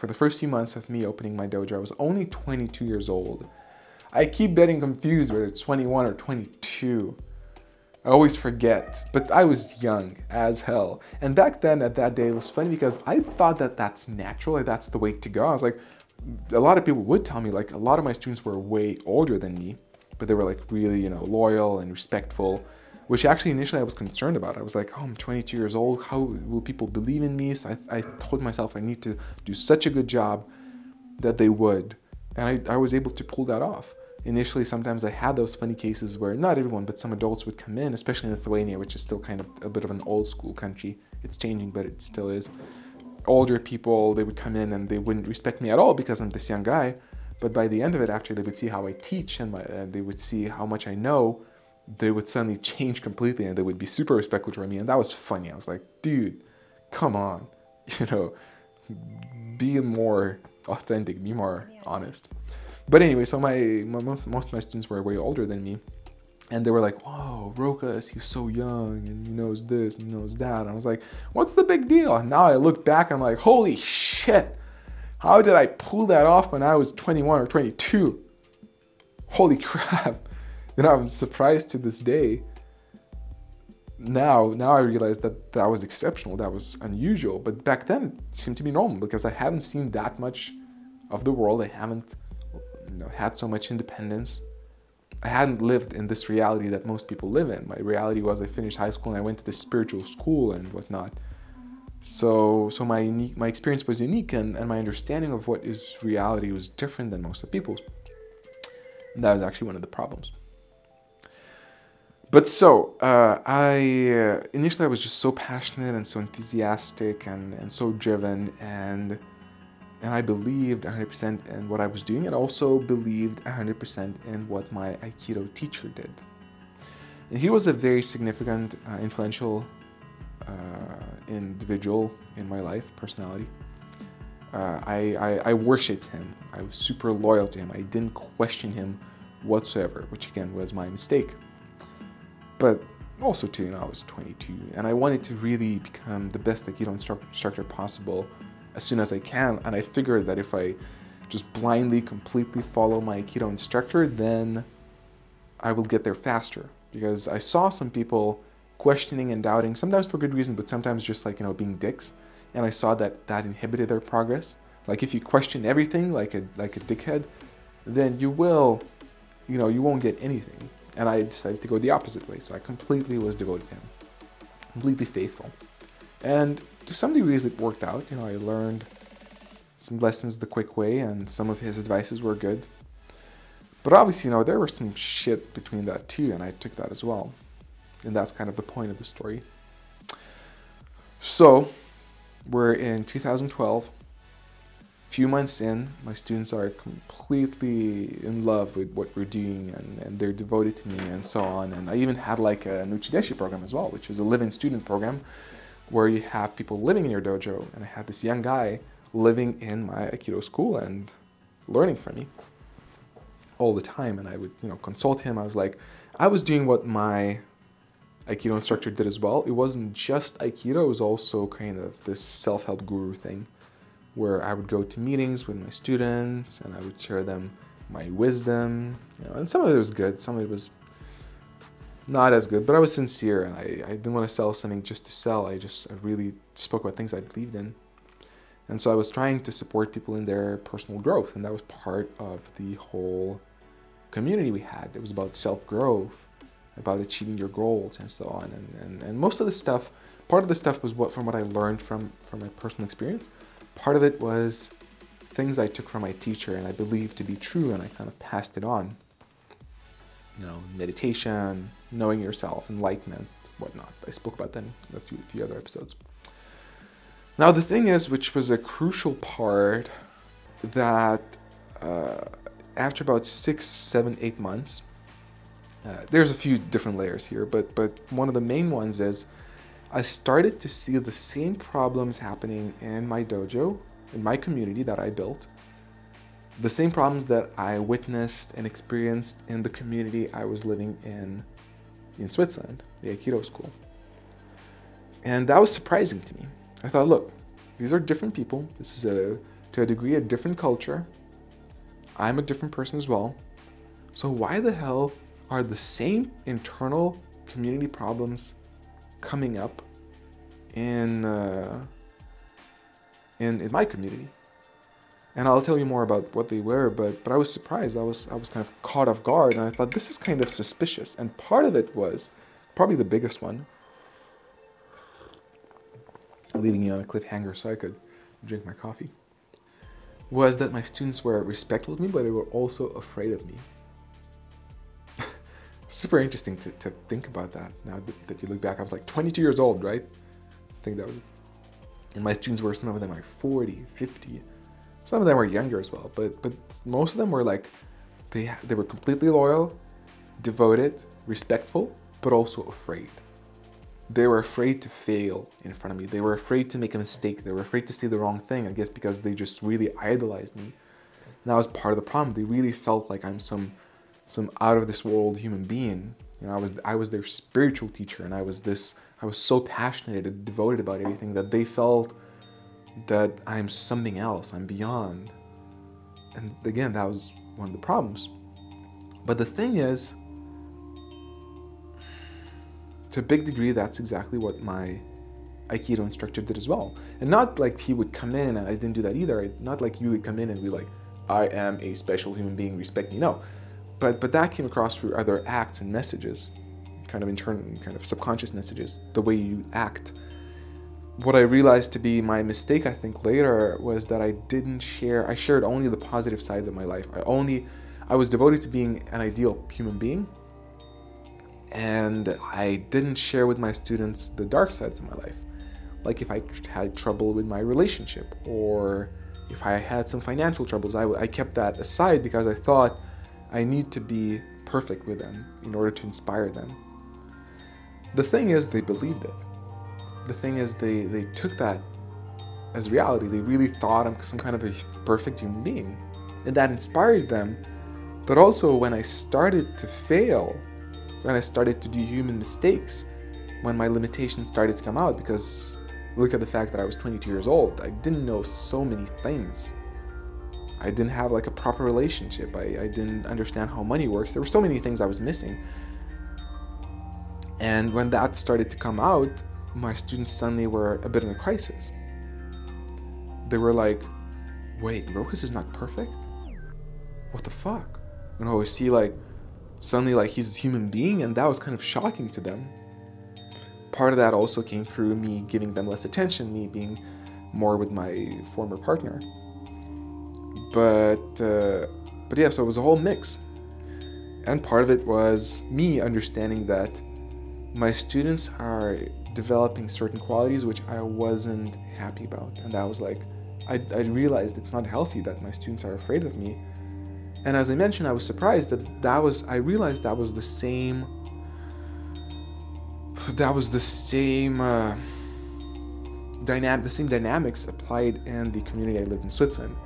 for the first few months of me opening my dojo, I was only 22 years old. I keep getting confused whether it's 21 or 22. I always forget, but I was young as hell. And back then, at that day, it was funny because I thought that that's natural, like that's the way to go. I was like, a lot of people would tell me, like a lot of my students were way older than me, but they were like really, you know, loyal and respectful, which actually initially I was concerned about. I was like, oh, I'm 22 years old. How will people believe in me? So I told myself I need to do such a good job that they would. And I was able to pull that off. Initially, sometimes I had those funny cases where not everyone, but some adults would come in, especially in Lithuania, which is still kind of a bit of an old school country. It's changing, but it still is. Older people, they would come in and they wouldn't respect me at all because I'm this young guy. But by the end of it, after they would see how I teach and they would see how much I know, they would suddenly change completely and they would be super respectful toward me. And that was funny. I was like, dude, come on, you know, be more authentic, be more honest. But anyway, so most of my students were way older than me. And they were like, whoa, Rokas, he's so young and he knows this and he knows that. And I was like, what's the big deal? And now I look back, I'm like, holy shit. How did I pull that off when I was 21 or 22? Holy crap. You know, I'm surprised to this day. Now I realize that that was exceptional, that was unusual. But back then it seemed to be normal because I haven't seen that much of the world. I haven't, you know, had so much independence. I hadn't lived in this reality that most people live in. My reality was I finished high school and I went to this spiritual school and whatnot. So my experience was unique and my understanding of what is reality was different than most of people's. And that was actually one of the problems. But so, initially I was just so passionate and so enthusiastic and so driven and I believed 100% in what I was doing and also believed 100% in what my Aikido teacher did. And he was a very significant, influential individual in my life, personality. I worshipped him. I was super loyal to him. I didn't question him whatsoever, which again was my mistake. But also too, you know, I was 22 and I wanted to really become the best Aikido instructor possible as soon as I can. And I figured that if I just blindly, completely follow my Aikido instructor, then I will get there faster. Because I saw some people questioning and doubting, sometimes for good reason, but sometimes just like, you know, being dicks. And I saw that that inhibited their progress. Like if you question everything like a dickhead, then you will, you know, you won't get anything. And I decided to go the opposite way. So I completely was devoted to him, completely faithful. And to some degrees it worked out. You know, I learned some lessons the quick way and some of his advices were good. But obviously, you know, there were some shit between that too, and I took that as well. And that's kind of the point of the story. So we're in 2012. Few months in, my students are completely in love with what we're doing and they're devoted to me and so on. And I even had like a Nuchideshi program as well, which is a living student program where you have people living in your dojo. And I had this young guy living in my Aikido school and learning from me all the time. And I would, you know, consult him. I was doing what my Aikido instructor did as well. It wasn't just Aikido, it was also kind of this self-help guru thing, where I would go to meetings with my students and I would share them my wisdom, you know, and some of it was good, some of it was not as good, but I was sincere and I didn't want to sell something just to sell. I really spoke about things I believed in. And so I was trying to support people in their personal growth, and that was part of the whole community we had. It was about self-growth, about achieving your goals and so on. And most of the stuff, part of the stuff was from what I learned from my personal experience. Part of it was things I took from my teacher and I believed to be true, and I kind of passed it on. You know, meditation, knowing yourself, enlightenment, whatnot. I spoke about that in a few other episodes. Now the thing is, which was a crucial part, that after about 6, 7, 8 months, there's a few different layers here, but one of the main ones is I started to see the same problems happening in my dojo, in my community that I built, the same problems that I witnessed and experienced in the community I was living in Switzerland, the Aikido school. And that was surprising to me. I thought, look, these are different people. This is a to a degree, a different culture. I'm a different person as well. So why the hell are the same internal community problems coming up in my community? And I'll tell you more about what they were, but I was surprised. I was kind of caught off guard, and I thought this is kind of suspicious. And part of it was, probably the biggest one, leaving you on a cliffhanger so I could drink my coffee, was that my students were respectful of me, but they were also afraid of me. Super interesting to think about that now that you look back. I was like 22 years old, right? I think that was, and my students were, some of them like 40, 50. Some of them were younger as well, but most of them were like, they were completely loyal, devoted, respectful, but also afraid. They were afraid to fail in front of me. They were afraid to make a mistake. They were afraid to say the wrong thing, I guess because they just really idolized me. And that was part of the problem. They really felt like I'm some out of this world human being. You know, I was their spiritual teacher, and I was so passionate and devoted about everything that they felt that I'm something else, I'm beyond. And again, that was one of the problems. But the thing is, to a big degree, that's exactly what my Aikido instructor did as well. And not like he would come in, and I didn't do that either. Not like you would come in and be like, I am a special human being, respect me. No. But that came across through other acts and messages, kind of internal, kind of subconscious messages, the way you act. What I realized to be my mistake, I think, later was that I shared only the positive sides of my life. I was devoted to being an ideal human being, and I didn't share with my students the dark sides of my life. Like if I had trouble with my relationship, or if I had some financial troubles, I kept that aside because I thought I need to be perfect with them in order to inspire them. The thing is, they believed it. The thing is, they took that as reality. They really thought I'm some kind of a perfect human being. And that inspired them. But also when I started to fail, when I started to do human mistakes, when my limitations started to come out, because look at the fact that I was 22 years old, I didn't know so many things. I didn't have like a proper relationship. I didn't understand how money works. There were so many things I was missing. And when that started to come out, my students suddenly were a bit in a crisis. They were like, wait, Rokas is not perfect? What the fuck? You know, we see like, suddenly like he's a human being, and that was kind of shocking to them. Part of that also came through me giving them less attention, me being more with my former partner. But yeah, so it was a whole mix. And part of it was me understanding that my students are developing certain qualities which I wasn't happy about. And that was like, I realized it's not healthy that my students are afraid of me. And as I mentioned, I was surprised I realized that was the same dynamics applied in the community I lived in Switzerland.